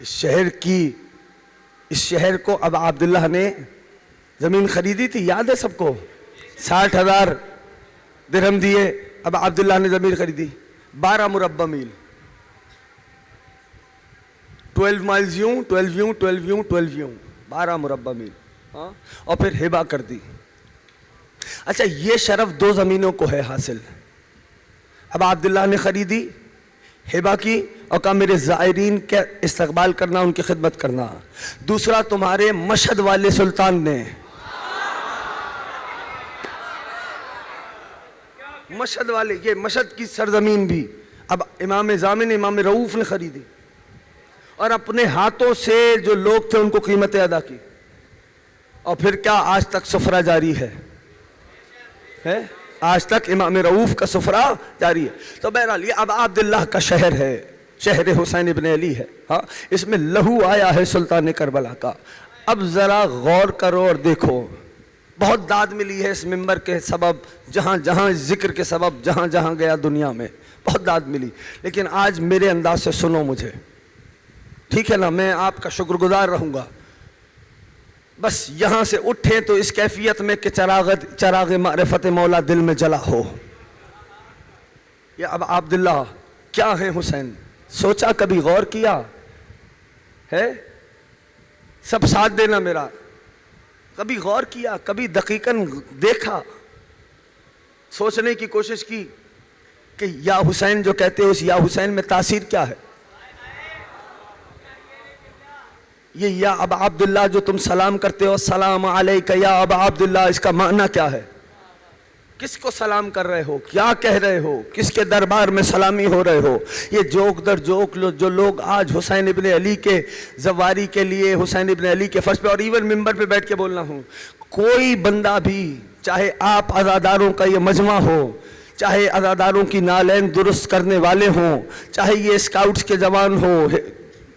اس شہر کو اب عبداللہ نے زمین خریدی تھی، یاد ہے سب کو، 60,000 درہم دیے، اب عبداللہ نے زمین خریدی، 12 مربع میل، 12 مائلز یوں 12 یوں 12 یوں 12 یوں، 12 مربع میل، اور پھر ہبہ کر دی۔ اچھا یہ شرف 2 زمینوں کو ہے حاصل، اب عبداللہ نے خریدی، ہبہ کی، اور کہا میرے زائرین کے استقبال کرنا، ان کی خدمت کرنا۔ دوسرا تمہارے مشہد والے سلطان نے، مشہد والے، یہ مشہد کی سرزمین بھی اب امام ضامن امام رؤوف نے خریدی، اور اپنے ہاتھوں سے جو لوگ تھے ان کو قیمتیں ادا کی، اور پھر کیا آج تک سفرہ جاری ہے، آج تک امام رؤوف کا سفرہ جاری ہے۔ تو بہرحال یہ اب عبداللہ کا شہر ہے، شہر حسین ابن علی ہے، ہاں اس میں لہو آیا ہے سلطان کربلا کا۔ اب ذرا غور کرو اور دیکھو، بہت داد ملی ہے اس منبر کے سبب، جہاں جہاں ذکر کے سبب جہاں جہاں گیا دنیا میں بہت داد ملی، لیکن آج میرے انداز سے سنو مجھے، ٹھیک ہے نا؟ میں آپ کا شکر گزار رہوں گا، بس یہاں سے اٹھیں تو اس کیفیت میں کہ چراغ معرفت مولا دل میں جلا ہو۔ یہ اب عبداللہ کیا ہیں حسین؟ سوچا کبھی، غور کیا ہے؟ سب ساتھ دینا میرا، کبھی غور کیا، کبھی دقیقاً دیکھا، سوچنے کی کوشش کی کہ یا حسین جو کہتے ہیں اس یا حسین میں تاثیر کیا ہے؟ یہ یا ابا عبداللہ جو تم سلام کرتے ہو، السلام علیکہ یا ابا عبداللہ، اس کا معنی کیا ہے؟ کس کو سلام کر رہے ہو؟ کیا کہہ رہے ہو؟ کس کے دربار میں سلامی ہو رہے ہو؟ یہ جوک در جوک جو لوگ آج حسین ابن علی کے زواری کے لیے، حسین ابن علی کے فرش پہ اور ایون ممبر پہ بیٹھ کے بولنا ہوں، کوئی بندہ بھی، چاہے آپ عزاداروں کا یہ مجمع ہو، چاہے عزاداروں کی نالین درست کرنے والے ہوں، چاہے یہ اسکاؤٹس کے جوان ہوں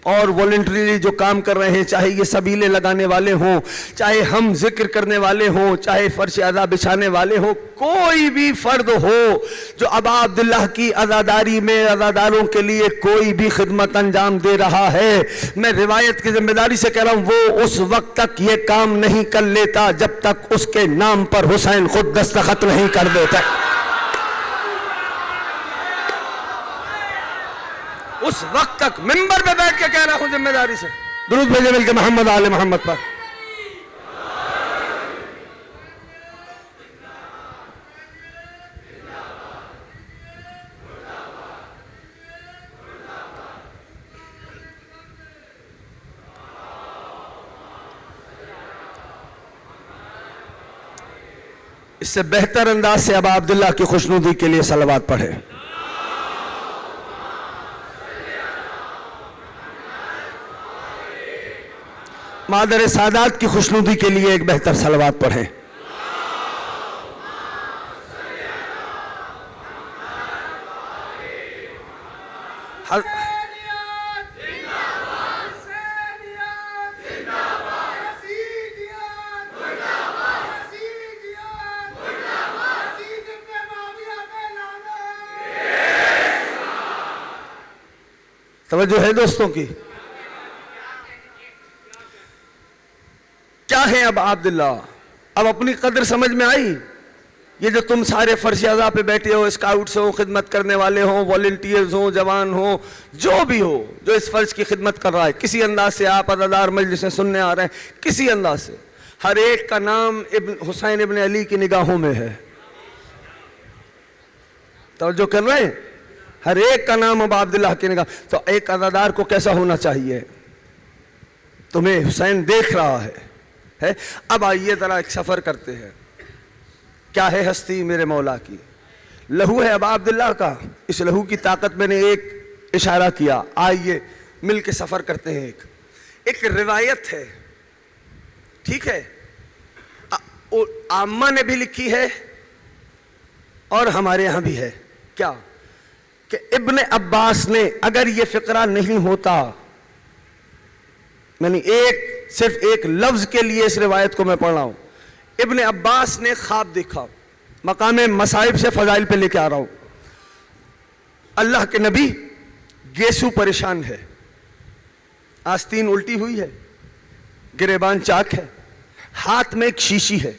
اور والنٹریلی جو کام کر رہے ہیں، چاہے یہ سبیلے لگانے والے ہوں، چاہے ہم ذکر کرنے والے ہوں، چاہے فرش عزا بچھانے والے ہوں، کوئی بھی فرد ہو جو ابا عبداللہ کی عزاداری میں عزاداروں کے لیے کوئی بھی خدمت انجام دے رہا ہے، میں روایت کی ذمہ داری سے کہہ رہا ہوں، وہ اس وقت تک یہ کام نہیں کر لیتا جب تک اس کے نام پر حسین خود دستخط نہیں کر دیتا۔ اس وقت تک منبر پہ بیٹھ کے کہہ رہا ہوں ذمہ داری سے، درود بھیجے مل کے محمد آل محمد پر۔ اس سے بہتر انداز سے ابا عبداللہ کی خوشنودی کے لیے صلوات پڑھے۔ مادر سادات کی خوشنودی کے لیے ایک بہتر صلوات پڑھیں۔ توجہ ہے دوستوں کی؟ کیا ہے اب عبداللہ؟ اب اپنی قدر سمجھ میں آئی؟ یہ جو تم سارے فرش اعضاء پہ بیٹھے ہو، اسکاؤٹس ہوں، خدمت کرنے والے ہوں، والنٹیئرز ہوں، جوان ہوں، جو بھی ہو جو اس فرش کی خدمت کر رہا ہے، کسی انداز سے آپ عزادار مجلس سے سننے آ رہے ہیں، کسی انداز سے، ہر ایک کا نام حسین ابن علی کی نگاہوں میں ہے۔ توجہ کر رہے ہیں؟ ہر ایک کا نام ابا عبداللہ کی نگاہ۔ تو ایک عزادار کو کیسا ہونا چاہیے؟ تمہیں حسین دیکھ رہا ہے۔ اب آئیے ذرا ایک سفر کرتے ہیں، کیا ہے ہستی میرے مولا کی؟ لہو ہے ابا عبداللہ کا، اس لہو کی طاقت میں نے ایک اشارہ کیا، آئیے مل کے سفر کرتے ہیں۔ ایک روایت ہے، ٹھیک ہے، عامہ نے بھی لکھی ہے اور ہمارے یہاں بھی ہے، کیا کہ ابن عباس نے، اگر یہ فقرہ نہیں ہوتا، یعنی صرف ایک لفظ کے لیے اس روایت کو میں پڑھ رہا ہوں، ابن عباس نے خواب دیکھا، مقام مصائب سے فضائل پہ لے کے آ رہا ہوں، اللہ کے نبی گیسو پریشان ہے، آستین الٹی ہوئی ہے, گریبان چاک ہے, ہاتھ میں ایک شیشی ہے.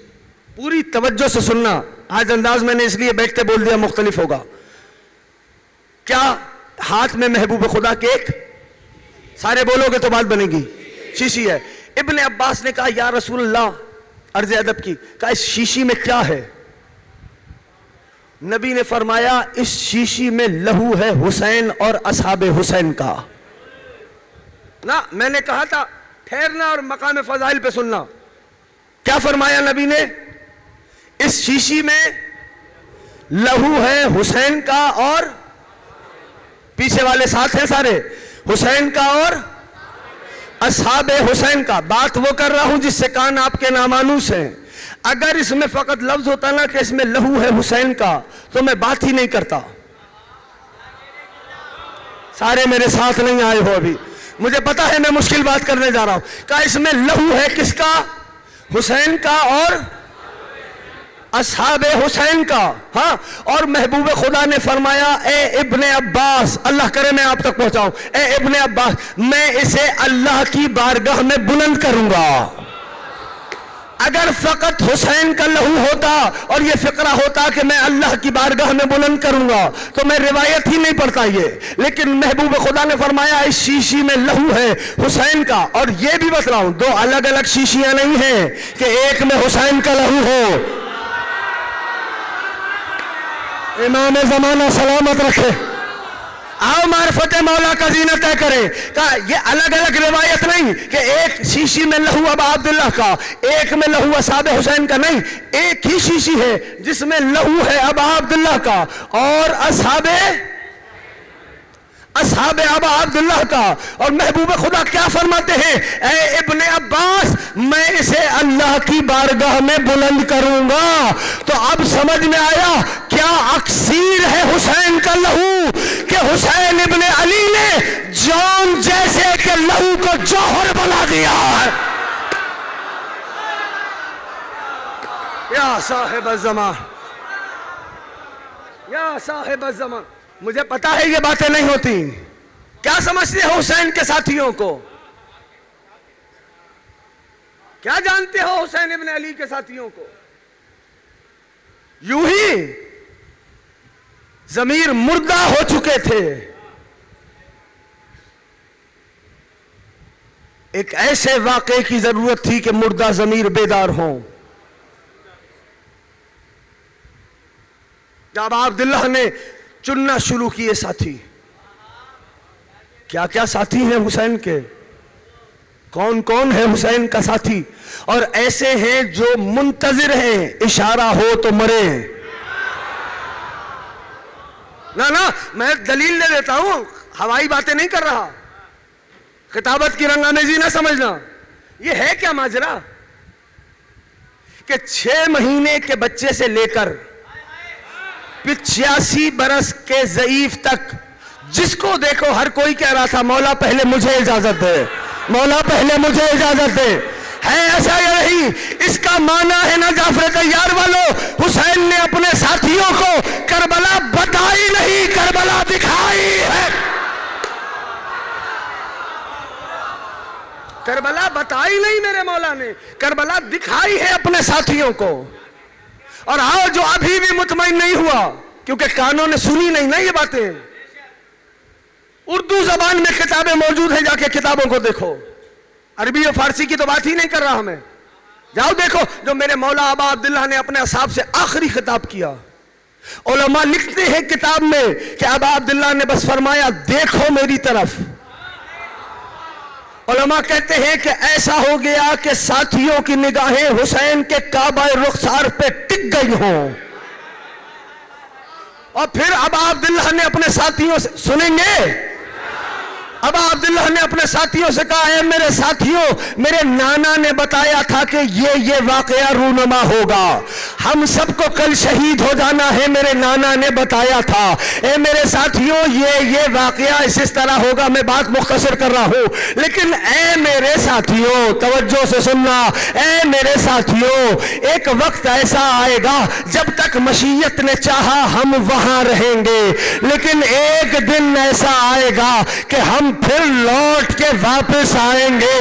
پوری توجہ سے سننا, آج انداز میں نے اس لیے بیٹھ کے بول دیا, مختلف ہوگا. کیا ہاتھ میں محبوب خدا کے ایک, سارے بولو گے تو بات بنے گی, شیشی ہے. ابن عباس نے کہا یا رسول اللہ, عرض ادب کی, کہا اس شیشی میں کیا ہے؟ نبی نے فرمایا اس شیشی میں لہو ہے حسین اور اصحاب حسین کا. نا میں نے کہا تھا ٹھہرنا اور مقام فضائل پہ سننا. کیا فرمایا نبی نے؟ اس شیشی میں لہو ہے حسین کا اور, پیچھے والے ساتھ ہیں سارے, حسین کا اور اصحاب حسین کا. بات وہ کر رہا ہوں جس سے کان آپ کے نامانوس ہیں. اگر اس میں فقط لفظ ہوتا نا کہ اس میں لہو ہے حسین کا, تو میں بات ہی نہیں کرتا. سارے میرے ساتھ نہیں آئے ہو ابھی, مجھے پتا ہے میں مشکل بات کرنے جا رہا ہوں. کہا اس میں لہو ہے کس کا؟ حسین کا اور اصحاب حسین کا. ہاں, اور محبوب خدا نے فرمایا اے ابن عباس, اللہ کرے میں آپ تک پہنچاؤں, اے ابن عباس میں اسے اللہ کی بارگاہ میں بلند کروں گا. اگر فقط حسین کا لہو ہوتا اور یہ فقرہ ہوتا کہ میں اللہ کی بارگاہ میں بلند کروں گا, تو میں روایت ہی نہیں پڑھتا یہ. لیکن محبوب خدا نے فرمایا اس شیشی میں لہو ہے حسین کا. اور یہ بھی بتلاؤں, دو الگ الگ شیشیاں نہیں ہیں کہ ایک میں حسین کا لہو ہو. امام زمانہ سلامت رکھے. آؤ معرفت مولا کا زینت طے کریں. کہا یہ الگ الگ روایت نہیں کہ ایک شیشی میں لہو ابا عبداللہ کا, ایک میں لہو اصحاب حسین کا. نہیں, ایک ہی شیشی ہے جس میں لہو ہے ابا عبداللہ کا اور اصحاب ابا عبداللہ کا. اور محبوب خدا کیا فرماتے ہیں؟ اے ابن عباس میں اسے اللہ کی بارگاہ میں بلند کروں گا. تو اب سمجھ میں آیا کیا اکسیر ہے حسین کا لہو, کہ حسین ابن علی نے جان جیسے کہ لہو کو جوہر بنا دیا ہے. یا صاحب الزمان, یا صاحب الزمان. مجھے پتا ہے یہ باتیں نہیں ہوتی. کیا سمجھتے ہو حسین کے ساتھیوں کو؟ کیا جانتے ہو حسین ابن علی کے ساتھیوں کو؟ یوں ہی ضمیر مردہ ہو چکے تھے. ایک ایسے واقعے کی ضرورت تھی کہ مردہ ضمیر بیدار ہوں. جب عبداللہ نے چننا شروع کیے ساتھی, کیا کیا ساتھی ہیں حسین کے, کون کون ہے حسین کا ساتھی, اور ایسے ہیں جو منتظر ہیں اشارہ ہو تو مرے. نا میں دلیل لے لیتا ہوں, ہوائی باتیں نہیں کر رہا, خطابت کی رنگامیزی نہ سمجھنا. یہ ہے کیا ماجرا کہ 6 مہینے کے بچے سے لے کر 85 برس کے ضعیف تک جس کو دیکھو ہر کوئی کہہ رہا تھا مولا پہلے مجھے اجازت دے, مولا پہلے مجھے اجازت دے. ہے ایسا یا نہیں؟ اس کا معنی ہے نا جعفر طیار والوں, حسین نے اپنے ساتھیوں کو کربلا بتائی نہیں, کربلا دکھائی ہے. کربلا بتائی نہیں میرے مولا نے, کربلا دکھائی ہے اپنے ساتھیوں کو. اور آؤ جو ابھی بھی مطمئن نہیں ہوا, کیونکہ کانوں نے سنی نہیں نا یہ باتیں, اردو زبان میں کتابیں موجود ہیں, جا کے کتابوں کو دیکھو. عربی اور فارسی کی تو بات ہی نہیں کر رہا میں, جاؤ دیکھو جو میرے مولا ابا عبداللہ نے اپنے اصحاب سے آخری خطاب کیا. علماء لکھتے ہیں کتاب میں کہ ابا عبداللہ نے بس فرمایا دیکھو میری طرف. علماء کہتے ہیں کہ ایسا ہو گیا کہ ساتھیوں کی نگاہیں حسین کے کعبہ رخسار پہ ٹک گئی ہوں. اور پھر ابا عبداللہ نے اپنے ساتھیوں سے, سنیں گے, ابا عبداللہ نے اپنے ساتھیوں سے کہا اے میرے ساتھیوں, میرے نانا نے بتایا تھا کہ یہ واقعہ رونما ہوگا, ہم سب کو کل شہید ہو جانا ہے, میرے نانا نے بتایا تھا. اے میرے ساتھیوں یہ واقعہ اس طرح ہوگا. میں بات مختصر کر رہا ہوں, لیکن اے میرے ساتھیوں توجہ سے سننا, اے میرے ساتھیوں ایک وقت ایسا آئے گا جب تک مشیت نے چاہا ہم وہاں رہیں گے, لیکن ایک دن ایسا آئے گا کہ ہم ہم پھر لوٹ کے واپس آئیں گے.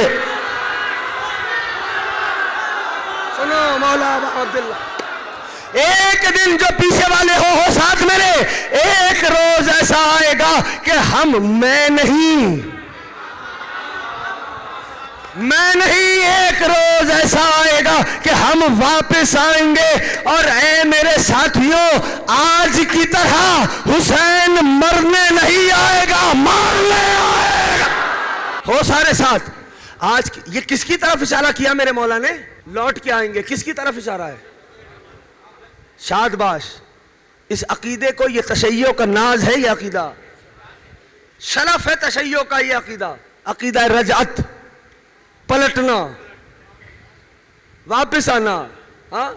سنو مولا ابا عبداللہ، ایک دن جو پیچھے والے ہو ساتھ میرے، ایک روز ایسا آئے گا کہ میں نہیں، ایک روز ایسا آئے گا کہ ہم واپس آئیں گے. اور اے میرے ساتھیوں، آج کی طرح حسین مرنے نہیں آئے گا، مارنے آئے گا. ہو سارے ساتھ. آج یہ کس کی طرف اشارہ کیا میرے مولا نے؟ لوٹ کے آئیں گے. کس کی طرف اشارہ ہے؟ شادباش. اس عقیدے کو، یہ تشیع کا ناز ہے، یہ عقیدہ شرف ہے تشیع کا. یہ عقیدہ رجعت، پلٹنا، واپس آنا. ہاں،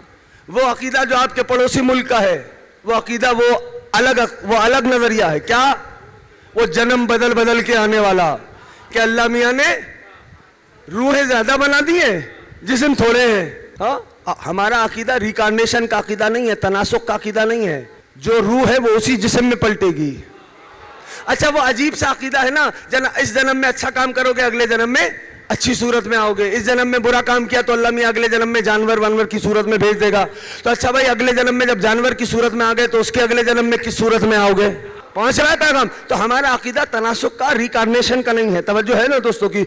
وہ عقیدہ جو آپ کے پڑوسی ملک کا ہے، وہ عقیدہ وہ الگ نظریہ ہے. کیا؟ وہ جنم بدل کے آنے والا، کہ اللہ میاں نے روحیں زیادہ بنا دی ہیں، جسم تھوڑے ہیں. ہاں، ہمارا عقیدہ ریکارنیشن کا عقیدہ نہیں ہے، تناسخ کا عقیدہ نہیں ہے. جو روح ہے وہ اسی جسم میں پلٹے گی. اچھا، وہ عجیب سا عقیدہ ہے نا، اس جنم میں اچھا کام کرو گے، اگلے جنم میں اچھی صورت میں آؤ گے. اس جنم میں برا کام کیا تو اللہ میاں اگلے جنم میں جانور کی صورت میں بھیج دے گا. تو اچھا بھائی، اگلے جنم میں جب جانور کی صورت میں آ گئے تو اس کے اگلے جنم میں کس صورت میں آؤ گے؟ پہنچ رہا ہے پیغام؟ تو ہمارا عقیدہ تناسخ کا، ریکارنیشن کا نہیں ہے. توجہ ہے نا دوستوں کی؟